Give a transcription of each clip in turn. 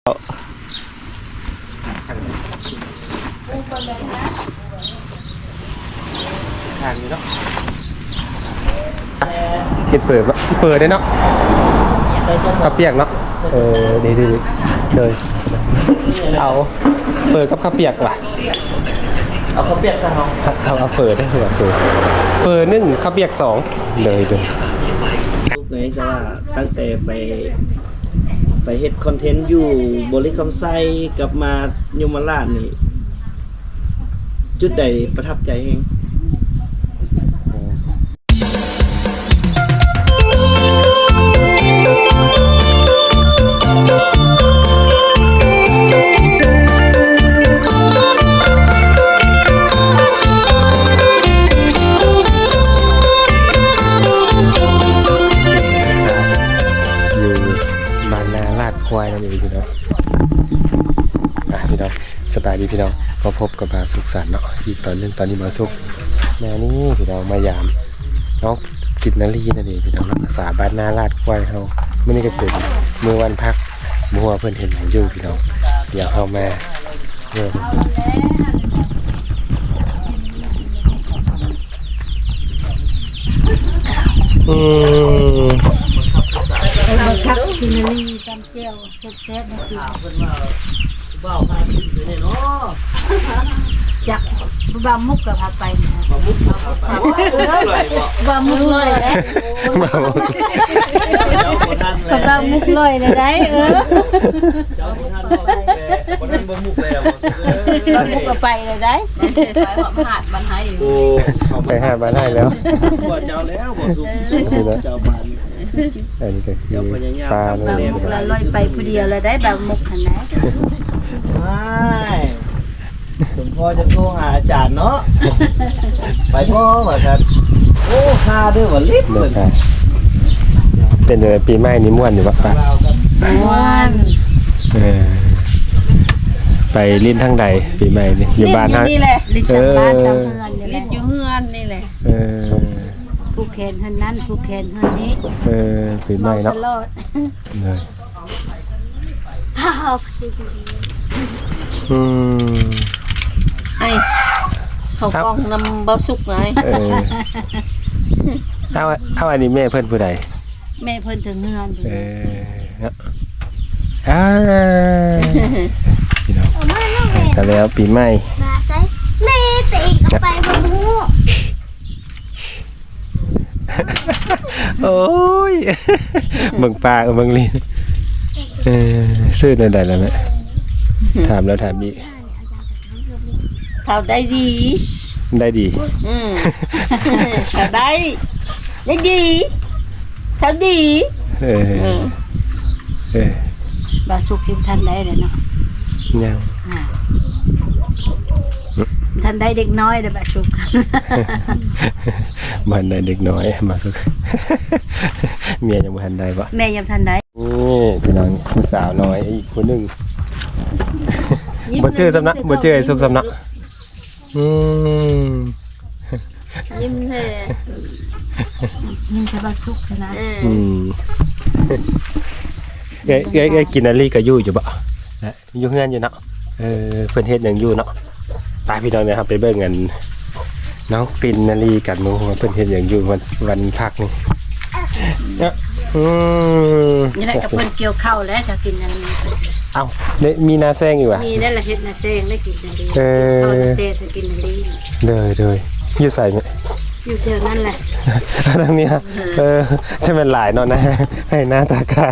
ทางนี้เนาะเก็บเปิดได้เนาะข้าวเปียกเนาะดีเลยเอาเปิดกับข้าวเปียกว่ะเอาข้าวเปียกซะเอาเปิดได้คือแบบเปิดนึ่งข้าวเปียก2เลยดูลูกไงซะว่าตั้งแต่ไปเฮ็ดคอนเทนต์อยู่บริคำไซกับมายมราชนี่จุดใดประทับใจเองควายนั่นเองพี่น้องพี่น้องสบายดีพี่น้องมาพบกับบาสุขสันต์เนาะที่ตอนนี้มาสุขแม่นี่พี่น้องมายามน้องกิจนารีนั่นเองพี่น้องรักษาบ้านนาลาดควายเขาไม่ได้ก็เป็นมือวันพักมัวเพื่อนเห็นอย่างอยู่พี่น้องอยากเข้ามาบังคับกินลีจำเจียวแซ่บๆนะคือบ้าวพาขึ้นไปเนาะจักบามุกกับพาไปบามุกบามุกลอยได้บามุกบามุกลอยได้เจ้าคนท่านคนท่านบามุกเลยบามุกก็ไปเลยได้ไปหาดบันไห้อยู่ไปหาบ้านให้แล้วว่าเจ้าแล้วบ่สุกเจ้าบ้านอันนี้ก็คือปลาเบามุกละลอยไปผู้เดียวเลยได้บามุกขนาดไม่หลวงพ่อจะโทรหาอาจารย์เนาะไปพ่อเหมือนกันโอ้ค่าด้วยว่าลิบเลยเป็นเลยปีใหม่นี้ม่วนอยู่ปะป้าม่วนไปลิ้นทั้งใดปีใหม่นี่อยู่บ้านฮะนี่แหละลิ้นจากบ้านจากเฮือนลิ้นอยู่เฮือนนี่แหละผู้แขนหันนั้นผู้แขนหันนี้ปีใหม่เนาะเลยไอ้เขากองนำเบาสุกไงเอาอันนี้แม่เพิ่นผู้ใดแม่เพิ่นถึงเฮือนพี่น้องแต่แล้วปีใหม่มาใส่เล่ตีเข้าไปบนหูโอ้ยเบิ่งปลาเบิ่งลิ้นซื้อในใดแล้วแม่ถามแล้วถามอีกเขาได้ดีเขาได้ดีเขาดีบาสุกทิมทันได้เลยเนาะยังทันได้เด็กน้อยเด้อบาสุกบ้านได้เด็กน้อยมาสุกเมียยังบ่ทันได้ปะแม่ยังทันได้นี่พี่น้องสาวน้อยอีกคนหนึ่งบ่เจอสำนักบ่เจอไอ้สำนักยิ้มเลยนี่จะบาสุกนะกินอะไรก็อยู่บ่อยู่เฮือนอยู่เนาะเพิ่นเฮ็ดหยังอยู่เนาะไปพี่น้องนะครับไปเบิ่งกันน้องปินนาลีกันมื้อเพิ่นเฮ็ดหยังอยู่วันพักนี่นี่แหละกับเพิ่นเกี่ยวข้าวแล้วจะกินอันนี้เอ้ามีนาแซงอยู่ว่ะมีได้ละเฮ็ดนาแซงได้กินอันนี้เอานาแซงจะกินอันนี้เลยอยู่ใส่มั้ยอยู่แถวนั้นแหละทางนี้จะเป็นหลายเนาะนะให้หน้าตากา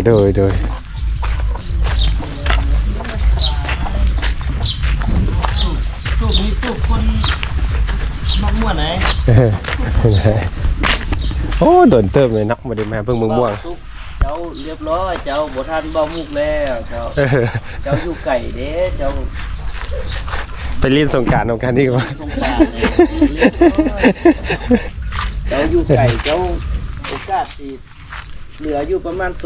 โดยตู้มีตู้คนมักม่วนไหนโอ้โดนเติมเลยเนาะมาดิมาเพิ่งม่วงเจ้าเรียบร้อยเจ้าบ่ทันบ่มุกแล้วเจ้าอยู่ไก่เด้เจ้าไปเล่นสงกรานต์กันดีกว่าสงกรานต์เจ้าอยู่ไก่เจ้าโอกาสสิเหลืออยู่ประมาณ 2%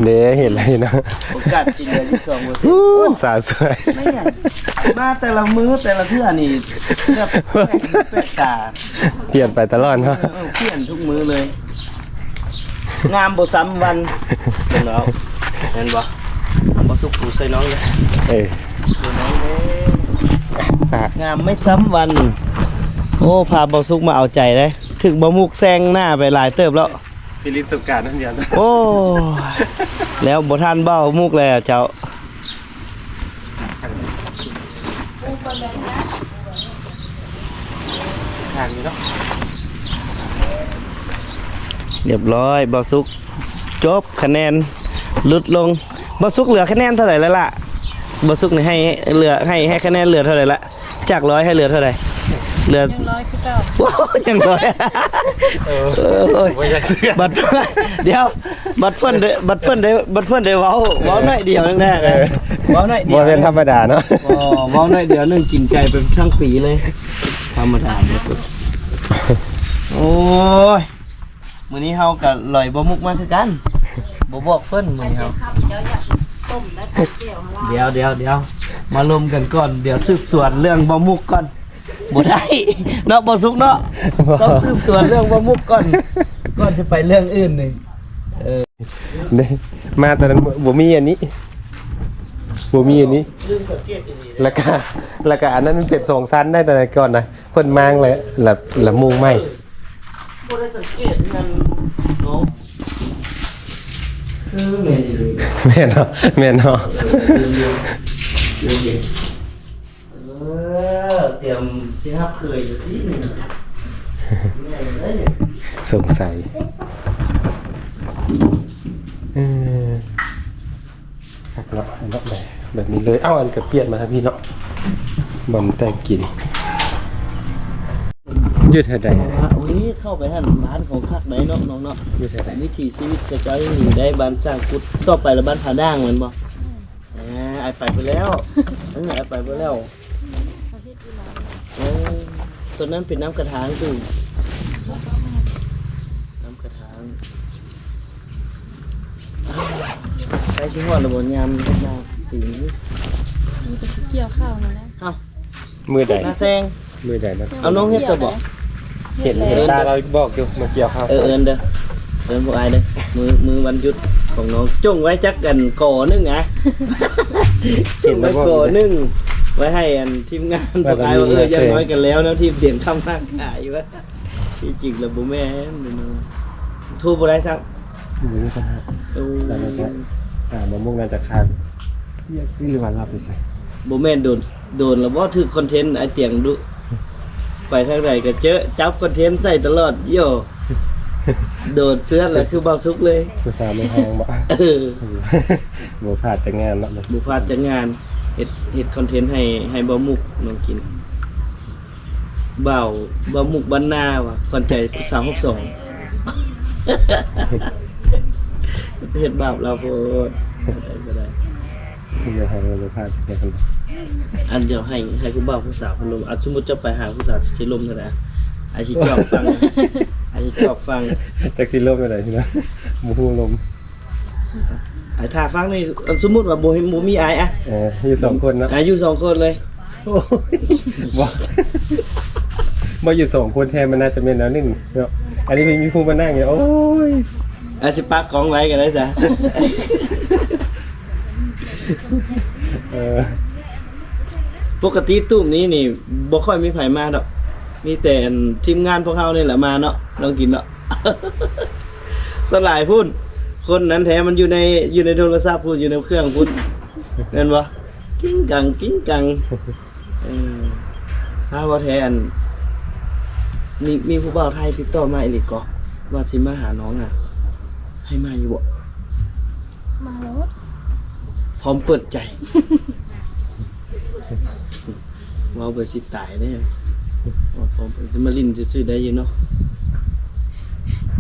เด้เห็นอะไรเนาะโอกาสสิเหลืออยู่ 2% สาวสวยมาแต่ละมื้อแต่ละเทื่อนี่แบบแปลกตาเปลี่ยนไปตลอดเนาะเปลี่ยนทุกมื้อเลย งามบ่ซ้ำวันเห็นแล้วเห็นบ่บ่สุกผู้ใส่น้องเลย เออ ใส่น้องเด้ ฝาก งามไม่ซ้ำวัน โอ้พาบ่สุกมาเอาใจเลยถึงบ่มุกแซงหน้าไปหลายเติบแล้ว พิลิตสงการนั่นเดียว โอ้แล้วบ่ทันเบ้ามุกเลยอะเจ้าทางนี้เนาะเรียบร้อยบ่สุกจบคะแนนลดลงบ่สุกเหลือคะแนนเท่าไหร่แล้วล่ะบ่สุกนี่ให้เหลือให้คะแนนเหลือเท่าไหร่ละจาก100ให้เหลือเท่าไหร่เหลือ100คือเก่า โอ้ยยังร้อยโอ้ย ไม่อยากเชื่อ บัดเดี๋ยวบัดเพิ่นได้เว้าหน่อยเดียวนึงแน่เลยเว้าหน่อยเดี บ่ ยว เป็นธรรมดาเนาะ อ๋อเว้าหน่อยเดียวนึงกินไก่ไปทั้งปีเลยธรรมดาบ่สุดโอ้ยมื้อนี้เฮาก็ลอยบ่มุกมาคือกันบ่บอกเพิ่นมื้อนี้เฮา ครับเดี๋ยวอยากต้มและตัดเกี่ยวของเรา เดี๋ยวมาลมกันก่อนเดี๋ยวสืบสวนเรื่องบ่มุกก่อนบ่ได้เนาะบ่สุกเนาะต้องสืบสวนเรื่องบ่มุกก่อนจะไปเรื่องอื่นนี่ เด้มาตอนนั้นบ่มีอันนี้บ่มีอันนี้ ลืมสังเกตอีก แล้วก็อันนั้นมันเป็น2ชั้นได้แต่ก่อนนะเพิ่นมางเลยละมุงไหม บ่ได้สังเกตนั่นเนาะคือแม่นอยู่ แม่นเนาะแม่นเนาะ เตรียมสิฮับเคยอยู่ที่นี่แม่นเลยเนี่ย สงสัยหักเนาะเนาะแบบนี้เลยเอ้าอันก็เปลี่ยนมาครับพี่เนาะบ่มแต่กินยืดเท่าใด โอ้ยเข้าไปหั่นบ้านของคักไหนเนาะน้องเนาะ ยืดเท่าใด วิถีชีวิตกระจายหนีได้บ้านสร้างกุดต่อไปแล้วบ้านผาด่างแมันบ่ไอไปแล้วไอไปแล้วโอ้ตัวนั้นเป็นน้ำกระถางตู้น้ำกระถางไปชิงหอดระบบยามมาปีนี้ มีแต่สิเกี่ยวข้าวนั่นแหละ เอ้า มือใด หน้าแซง มือใดนะ เอาน้องเฮ็ดจะบอก เห็นตาเราบอกอยู่มาเกี่ยวข้าว เอินเด้อเอินพวกไอเด้อมือวันหยุดของน้องจ้งไว้จักกันก่อนึงอ่ะจ้งไว้ก่อนึงไว้ให้อันทีมงานพวกไอว่ายังน้อยกันแล้วนะทีมเด่นข้ามข้างขายว่าที่จริงแล้วบ่แม่นเด้อน้องทูบ่ได้ซัก มือนี่ก็ฮะ โอ้ แล้วก็มะม่วงน่าจะคานเรียกหรือว่ารับไปใส่ บ่แม่นโดนแล้วบ่ถือคอนเทนต์ไอเตียงดุไปทางใดก็เจอจับคอนเทนต์ใส่ตลอดโย่โดดเสื้อแล้วคือเบาซุกเลย ภาษาไม่ห้องบ่ บ่พลาดจะงานเนาะ บุพาจัดงานเฮ็ดคอนเทนต์ให้บ่มุกน้องกินบ่มุกบ้านนาว่ะคอนใจผู้สาวฮอบ2เฮ็ดบาปเราโพดบ่ได้ เดี๋ยวให้บ่พลาดจะกัน อันเดียวให้ผู้บ่าวผู้สาวเพิ่นลมสมมุติจะไปหาผู้สาวสิลมเท่าใดอาสิจอบฟังอาสิจอบฟัง จักสิลมอะไรพี่นะบ่ฮู้ลม ไอ้ถ้าฟังนี่สมมุติว่าบ่มีอายอะ อยู่2คนเนาะ อายุ2คนเลย โอ้ยบ่อยู่2คนแทนมันน่าจะเป็นแล้วนึงเนาะอันนี้มีผู้มานั่งอยู่โอ้ย อาสิปักของไว้ก็ได้จ้ะ ปกติตุ้มนี้นี่บ่ค่อยมีไผมาดอกมีแต่ทีมงานพวกเฮานี่แหละมาเนาะลองกินเนาะ สลายพุ่นคนนั้นแท้มันอยู่ในโทรศัพท์พุ่นอยู่ในเครื่องพุ่นเห็นบ่กิ้งกังถ้าว่าแท้มีผู้บ่าวไทยติดต่อมาอีหลีก็ว่าสิมาหาน้องอ่ะ ให้มาอยู่บ่ มาแล้ว พร้อมเปิดใจ ว้าวไปสิตายแน่ว่าพร้อมจะมาลินซื่อๆได้อยู่เนาะ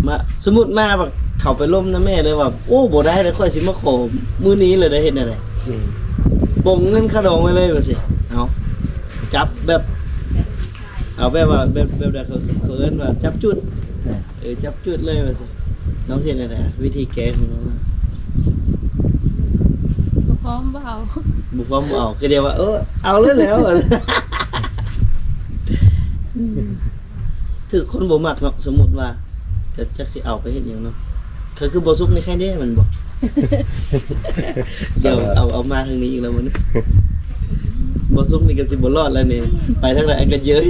มาสมมุติมาแบบเข้าไปล่มนะแม่เลยว่าโอ้บ่ได้เลยค่อยสิมาขอมื้อนี้เลยได้เฮ็ดอะไรบ่งเงินค่าดองไว้เลยว่าสิเอาจับแบบเอาแบบว่าแบบใดเขาเอิ้นว่าจับจุดจับจุดเลยว่าสิน้องเฮ็ดอะไรวิธีแก้ของน้อง พร้อมเปล่า บุกว่าเอาก็เดียวว่าเอาเลยแล้ว ถือคนบ่มักเนาะสมมุติว่าจะจักสิเอาไปเฮ็ดหยังเนาะ คือบ่ซุกในแค่นี้มันบ่ เดี๋ยวเอามาทางนี้อีกแล้วมันบ่ซุกนี่ก็สิบ่รอดแล้วนี่ไปทางไหนไอ้ก็เย้ย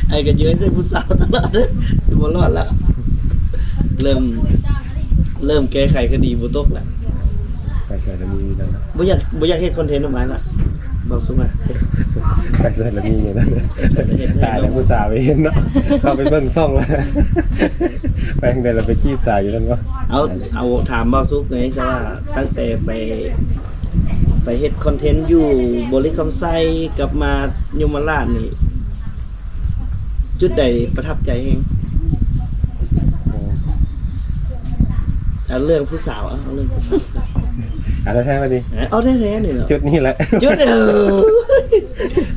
ใส่ผู้สาวตลอดเด้อสิบ่รอดแล้วเริ่มแก้ไขคดีบ่ตกแล้ว ไปใส่ละมีนั่นนะ บ่อยากเฮ็ดคอนเทนต์ออกมาละบอกซุกมา ไปใส่ละมีอย่างนั้นตายแล้วผู้สาวไปเห็นเนาะเข้าไปเบิ่งซ่องแล้วไปทางใดเราไปจีบสาวอยู่นั่นวะ เอาถามบ่ซุกไงซะว่าตั้งแต่ไปเฮ็ดคอนเทนต์อยู่บริคำไซกับมายมราชนี่จุดใดประทับใจเองเอาเรื่องผู้สาวเอาเรื่องผู้สาวก่อน อะไรแท้มาดิ เอาแท้ๆนี่เหรอ จุดนี้แหละ จุด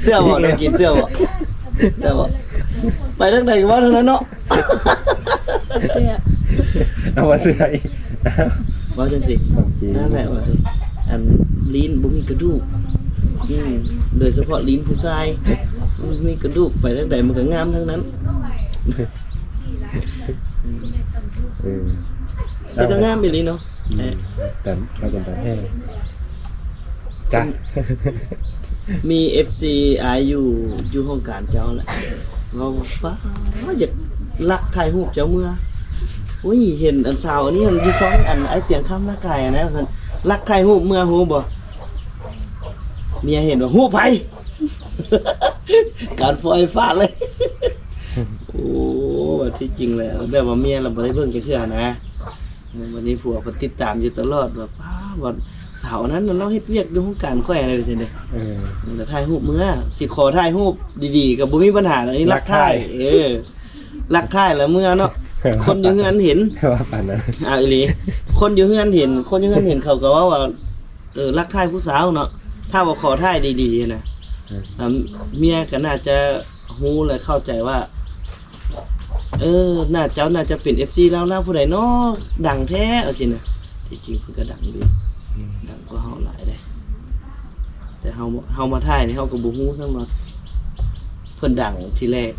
เสื้อบ่ได้กินเสื้อบ่ไปทางใดก็ว่าทางนั้นเนาะ เสื้อ เอามาเสื้ออีก ว่าจังสิ ของจริง นั่นแหละว่าสิอันลิ้นบ่มีกระดูกโดยเฉพาะลิ้นผู้ชายมันมีกระดูกไปทางใดมันก็งามทั้งนั้น แต่ก็งามอีหลีเนาะ แต่เราเป็นตาแห้งจ้ะ มี FC อาอยู่ห้องการเจ้าแหละเราป้าอยากลักถ่ายรูปเจ้าเมื่ออุ้ยเห็นอันสาวอันนี้มันอยู่ซ้อนอันไอ้เตียงข้ามหน้ากายนะคันลักถ่ายรูปเมื่อฮู้บ่เมียเห็นว่าฮู้ไผ การฟอยฟาดเลย โอ้ที่จริงเลยแบบว่าเมียเราบ่ได้เบิ่งจักเทื่อนะวันนี้ผัวก็ติดตามอยู่ตลอดว่าป้าว่าสาวนั้นเราเฮ็ดเวียกอยู่ห้องการค่อยอะไรซั่นเด้แล้วถ่ายรูปเมื่อสิขอถ่ายรูปดีๆก็บ่มีปัญหาอันนี้ลักถ่ายลักถ่ายแล้วเมื่อเนาะคนอยู่เฮือนเห็น ว่าปานนั้น อีหลีคนอยู่เฮือนเห็นเขาก็ว่าลักถ่ายผู้สาวเนาะถ้าว่าขอถ่ายดีๆนะเมียก็น่าจะฮู้และเข้าใจว่าน่าจะเป็น FC แล้วผู้ใดเนาะดังแท้เอาสินะที่จริงเพิ่นก็ดังอยู่ดังกว่าเฮาหลายเด้แต่เฮามาถ่ายนี่เฮาก็บ่ฮู้ซั่นว่าเพิ่นดังทีแรก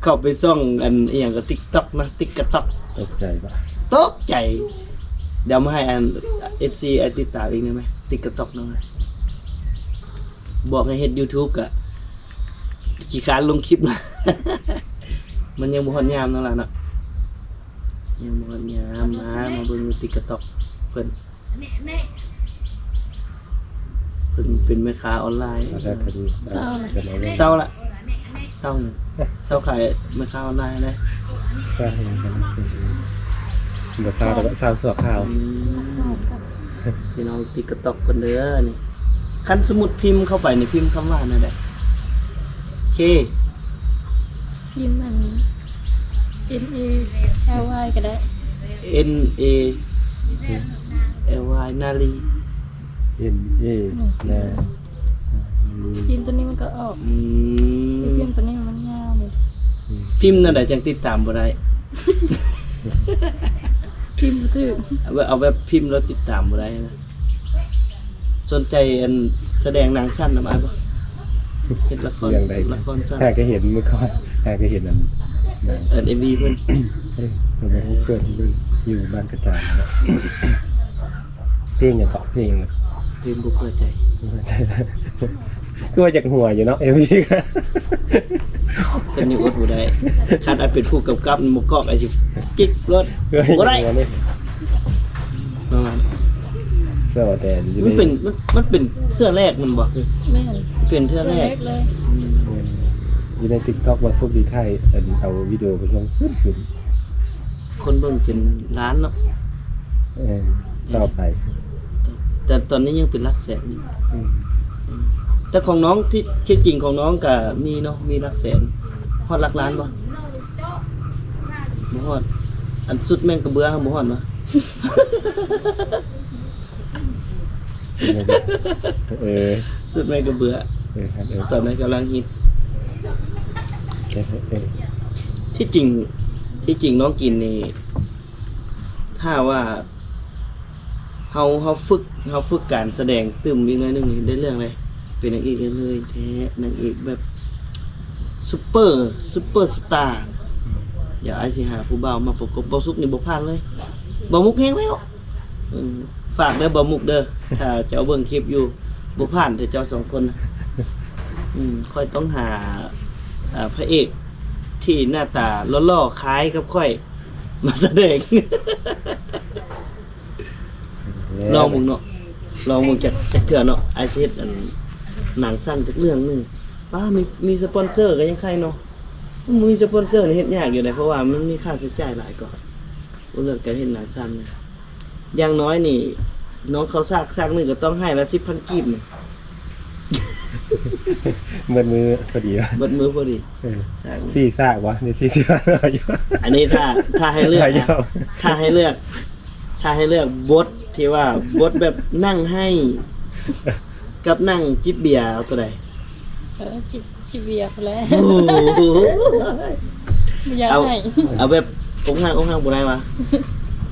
เข้าไปซ่องอันอีหยังก็ TikTok นะ TikTok ตกใจปะ ตกใจเดี๋ยวมาให้อัน FC ไอติดตามอีกได้มั้ย TikTok นั่นน่ะบอกให้เฮ็ด YouTube ก็ขี้การลงคลิปนะ มันยังบ่ฮอดยามนั่นล่ะเนาะยังบ่ฮอดยามมาเบิ่ง TikTok เพิ่นเป็นแม่ค้าออนไลน์ เราได้คดีเสร็จแล้ว เศร้าละเศร้าเนี่ยเศร้าขายแม่ค้าออนไลน์นะ สร้างอย่างฉันคือบ่ทราบแต่ว่าทราบสัวข่าว พี่น้อง TikTok กันเด้อนี่คันสมมุติพิมพ์เข้าไปนี่พิมพ์คำว่านั่นแหละเค พิมพ์มัน NALY ก็ได้ NA LY นาลี NA นะ พิมพ์ตัวนี้มันก็ออกพิมพ์ตัวนี้มันยาวเลย พิมพ์นั่นแหละจังติดตามบ่ได้ พิมพ์บ่ถึง เอาแบบพิมพ์แล้วติดตามบ่ได้นะสนใจอันแสดงหนังสั้นนำอ้ายบ่เฮ็ดละคร อย่างใด ละครสั้น หากก็เห็นเมื่อก่อนหากก็เห็นนั่น MV เพิ่น เราไปเกิดอยู่บ้านกระจายนะเพลงอย่างเกาะเพลงเลย เพลงบ่เพื่อใจ ก็ว่าจากหัวอยู่เนาะเอ็มวีก็ เพิ่นยังอดบ่ได้คันอ้ายเป็นผู้กำกับหมู่กอกอ้ายสิจิกรถบ่ได้ประมาณ เสื้อแต่อยู่ มันเป็นเทื่อแรกมันบ่ แม่น เป็นเทื่อแรก เลย อยู่ใน TikTok ว่าฟุกดีไทยเอาวิดีโอไปลงขึ้น คนเบิ่งเป็นล้านเนาะ ต่อไป แต่ตอนนี้ยังเป็นหลักแสนอยู่แต่ของน้องที่จริงของน้องก็มีเนาะมีหลักแสนฮอดหลักล้านบ่บ่ฮอดอันสุดแม่งกระเบือบ่ฮอดบ่ สุดแม่งกระเบือตอนนั้นกำลังฮิตที่จริงน้องกินนี่ถ้าว่าเฮาฝึกการแสดงตึมอีกหน่อยนึงนี่ได้เรื่องเลยเป็นนางเอกเลยแท้นางเอกแบบซุปเปอร์สตาร์อย่าไอ้สิหาผู้บ่าวมาประกบบ่สุกนี่บ่พลาดเลย บ่มุกแห้งแล้วฝากเด้อบ่มุกเด้อถ้าเจ้าเบิ่งคลิปอยู่บ่ผ่านแต่เจ้าสองคนนะค่อยต้องหาพระเอกที่หน้าตาหล่อๆคล้ายกับค่อยมาแสดง ลองมึงเนาะลองมึงจากเถื่อเนาะไอเฮ็ดหนังสั้นจากเรื่องนึงป้ามีสปอนเซอร์ก็ยังใครเนาะมีสปอนเซอร์นี่เฮ็ดยากอยู่ได้เพราะว่ามันมีค่าใช้จ่ายหลายกว่าบ่เลิกการเฮ็ดหนังสั้นเนี่ยอย่างน้อยนี่ น้องเขาซากนึงก็ต้องให้ละ 10,000 กีบนี่ เบิดมือพอดีวะ เบิดมือพอดี ใช่ สี่ซากวะนี่สี่บาทอยู่ อันนี้ถ้าให้เลือกนะถ้าให้เลือกบทที่ว่าบทแบบนั่งให้ กับนั่งจิบเบียร์เอาตัวใด จิเบียร์แล้ว โอ้โห อยากให้ เอาแบบอกหักบ่ได้วะ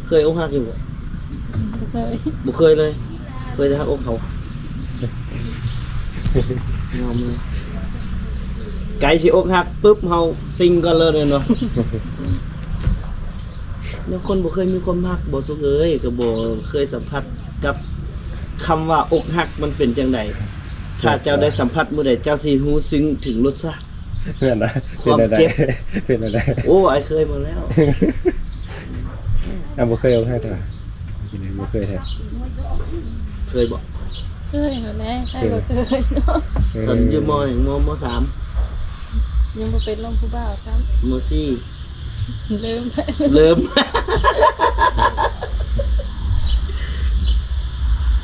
เคยอกหักอยู่บ่ เคย บ่เคยเลย เคยแต่หักอกเขายอมเลยไกลสิอกหักปุ๊บเฮาซิงก่อนเลยเนาะแล้วคนบ่เคยมีความรักบ่สุขเอ้ยก็บ่เคยสัมผัสกับคำว่าอกหักมันเป็นจังไดถ้าเจ้าได้สัมผัสมื้อใดเจ้าสิรู้ซึ้งถึงรสชาติ เพื่อนนะ ความเจ็บ เป็นอะไร โอ้ไอ้เคยมาแล้ว บ่เคยเอาให้ตัวกินบ่เคยแท้ เคยบ่ เคยแล้วใครก็เคยเนาะ ตอนอยู่มหนึ่งมสาม ยังบ่เป็นลมผู้บ่าวซ้ มสี่ ำลืมไป เริ่ม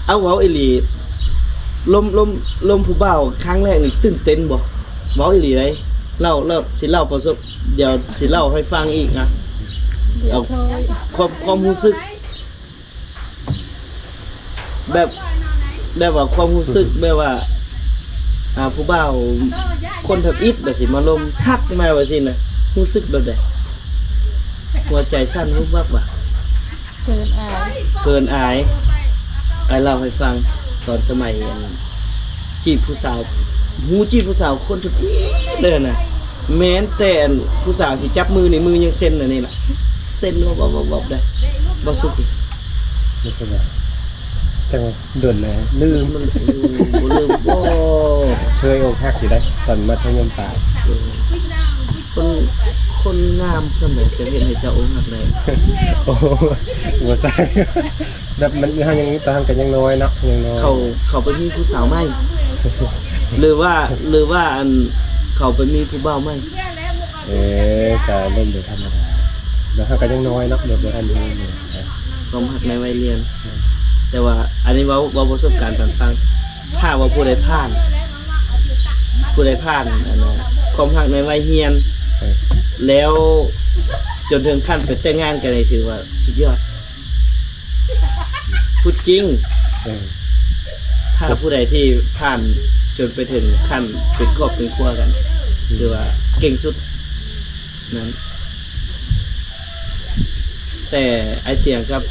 เอาเว้าอีหลีลมผู้บ่าวครั้งแรกนี่ตื่นเต้นบ่เว้าอีหลีได้เล่าสิเล่าประสบเดี๋ยวสิเล่าให้ฟังอีกนะ เดี๋ยวโทร ความรู้สึก แบบว่าความรู้สึกแบบว่าผู้บ่าวคนทับอิดแบบสิมาลมทักมาว่าสิน่ะรู้สึกแบบใดหัวใจสั่นวุบวับว่ะ เกินอาย เกินอายไอ้เล่าให้ฟังตอนสมัยจีบผู้สาวจีบผู้สาวคนทับอิดเลยน่ะแม้นแต่ผู้สาวสิจับมือนี่มือยังเส้นน่ะนี่ล่ะเส้นวับได้บ่สุกดิ ไม่สบายจังโดนเลยลืม มันบ่ลืมบ่ เคยอกหักอยู่ได้ตอนมัธยมปลาย คนงามสมัยจะเห็นให้เจ้าองค์หักได้ โอ้บ่ใช่แบบมันเฮายังตอนกันยังน้อยเนาะยังน้อย เขาไปมีผู้สาวใหม่ หรือว่าอันเขาไปมีผู้บ่าวใหม่ ก็เล่นโดยธรรมดาแล้วเฮาก็ยังน้อยเนาะเดี๋ยวบ่ทันรู้เนี่ย ความหักในวัยเรียน แต่ว่าอันนี้เว้าประสบการณ์ตอนฟังถ้าว่าผู้ใดผ่านอันนั้นความหักในวัยเรียน แล้วจนถึงขั้นไปแต่งงานกันเลยถือว่าสุดยอดพูดจริง ถ้าผู้ใดที่ผ่านจนไปถึงขั้นเป็นครอบเป็นครัวกันถือว่าเก่งสุดนั้นแต่ไอเตียงกับ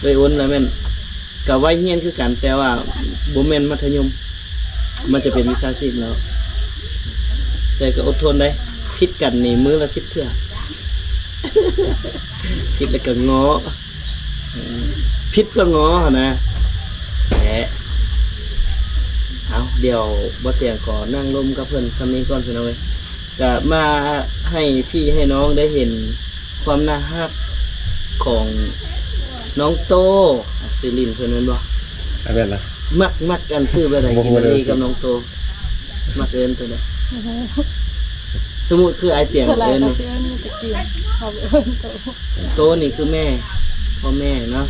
ไปอ้นแล้วแม่นกับวัยเฮียนคือกันแต่ว่าบ่แม่นมัธยมมันจะเป็นวิชาชีพแล้วแต่ก็อดทนได้พิดกันนี่มื้อละ10เทื่อ พิดแล้วก็ง้อพิดก็ง้อนะแหละเอาเดี๋ยวบ่เตียงขอนั่งลมกับเพิ่นซำนี้ก่อนพี่น้องเอ้ยก็มาให้พี่ให้น้องได้เห็นความน่ารักของน้องโตซื้อลินเพิ่นแม่นบ่ อันนั้นล่ะ มักกันซื้อไปได้กินดีกับน้องโตมักเอิ้นตัวใดสมมุติคือไอเตียง เท่าไหร่ เอิ้น ก็ นี่ เสียมันจะกินเขาไปเอิ้นโต โตนี่คือแม่พ่อแม่เนาะ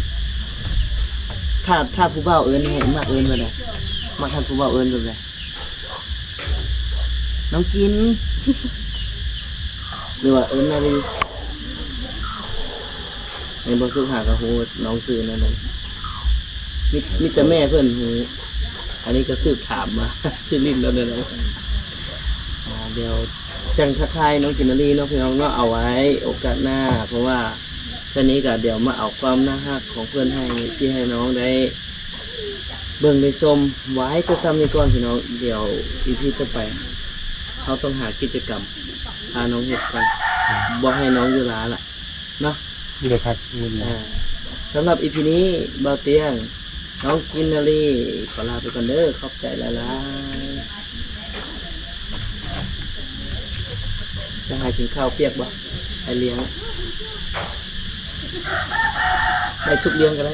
ถ้าผู้บ่าวเอิ้นให้มักเอิ้นบ่ได้มักท่านผู้บ่าวเอิ้นแบบใดน้องกิน หรือว่าเอิ้นนาลีในบ่สุขหากะฮู้น้องซื้อนั่นน่ะมีแต่แม่เพิ่นฮู้อันนี้ก็สืบถามมา ซื้อลิ้นแล้วนั่นน่ะเดี๋ยวจังทักทายน้องกินนาลีเนาะพี่น้องเนาะเอาไว้โอกาสหน้า เพราะว่าตอนนี้ก็เดี๋ยวมาเอาความน่ารักของเพื่อนให้ที่ให้น้องได้เบิ่งได้ชมไว้จะซ้ำนี้ก่อนพี่น้องเดี๋ยวพี่จะไปเขาต้องหากิจกรรมพาน้องเฮ็ดกันบ่ให้น้องอยู่ร้านล่ะเนาะ อยู่เลยครับนี่ สำหรับอีพีนี้เบาเตียงน้องกินนารีขอลาไปก่อนเด้อขอบใจละลายจะหากินข้าวเปียกบ่ไอเลี้ยงได้ชุบเลี้ยงก็ได้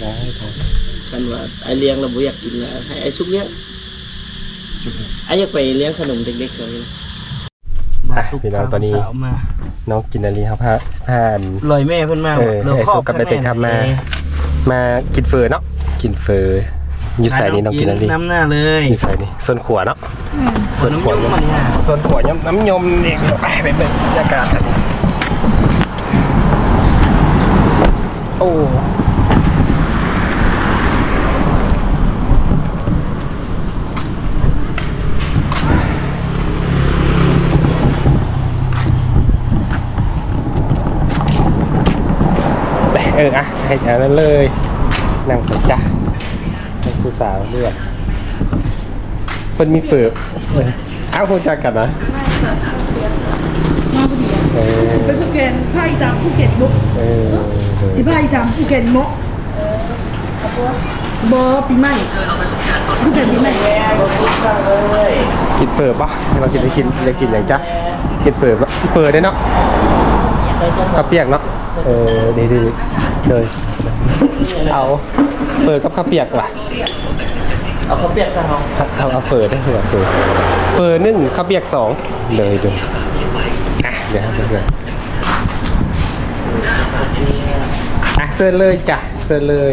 ได้ครับ ฉันว่าไอเลี้ยงเราบ่อยากกินแล้วให้ไอชุบเลี้ยงไออยากไปเลี้ยงขนมเด็กๆเขาเลย พี่น้องตอนนี้ สาวมา น้องกินนารีครับผ้า ลอยแม่เพิ่นมา เออ เรา ไอ้ ครอ สุ บ กกับไอ้เต็กครับมากินเฟอเนาะกินเฟออยู่ใส่นี่น้องกินนารี น้ำหน้าเลย อยู่ใส่นี่ส่วนขวเนาะ ส่วนน้ำยมมันเนี่ย ส่วนขวน้ำยมนี่ไปเป็นบรรยากาศกันโอ้อะให้เอานั้นเลยนั่งไปจ้ะให้ผู้สาวเลือกเพิ่นมีฝืบอ้าวคุณจักกันนะ มาพอดี เออ เป็นภูเก็ตภาคอีสานภูเก็ตบุก เออ สิภาคอีสานภูเก็ตมกบอปีใหม่ภูเก็ตปีใหม่ กินเปิดปะเรากินได้กินอย่างจ้ะกินเปิดปะเปิดได้เนาะข้าวเปียกเนาะดีเลยเอาเปิดกับข้าวเปียกว่ะ เอาข้าวเปียกซะเนาะ เอาเปิดได้คือเปิดนึ่งข้าวเปียก2เลยดูอ่ะเดี๋ยวเดี๋ยวอ่ะเสิร์ฟเลยจ้ะเสิร์ฟเลย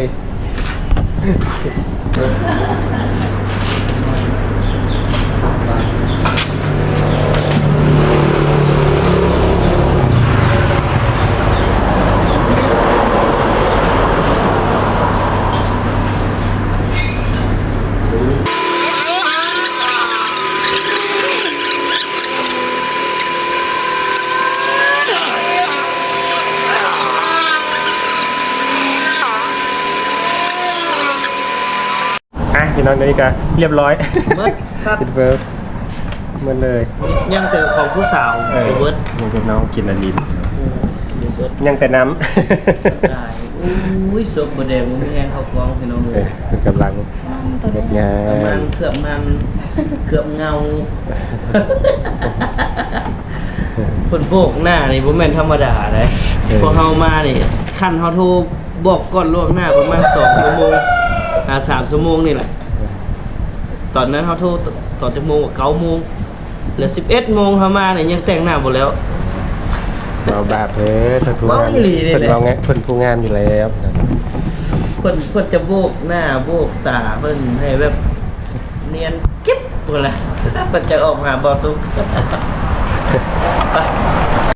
พี่น้องนี่ก็เรียบร้อย เบิดครับ กินเบิร์ดมันเลย ยังแต่ของผู้สาวเบิร์ด นี่เป็นน้องกินอันดิน เบิร์ด ยังแต่น้ ได้อุ้ยซุปบะแดงมันไม่แห้งข้าวกล้องพี่น้อง ำ เลย คือกำลังเฮ็ดงา มัน นเคลือบเงาคนโบกหน้านี่บ่แม่นธรรมดาเลยพอเฮามานี่ขั้นเฮาโทรบอกก่อนล่วงหน้าประมาณ2 ชั่วโมง3 ชั่วโมงนี่แหละตอนนั้นเฮาโทรตอนจักโมง9 โมงแล้ว11 โมงเฮามานี่ยังแต่งหน้าบ่แล้ว เราแบบเพิ่นผู้งาม เว้าอีหลีนี่ เพิ่น แหละ เราไงเพิ่นผู้งามอยู่แล้ว เพิ่นจะโบกหน้าโบกตาเพิ่นให้แบบเนียนกิ๊บพุ่นล่ะ เพิ่นจะออกมาบ่สุก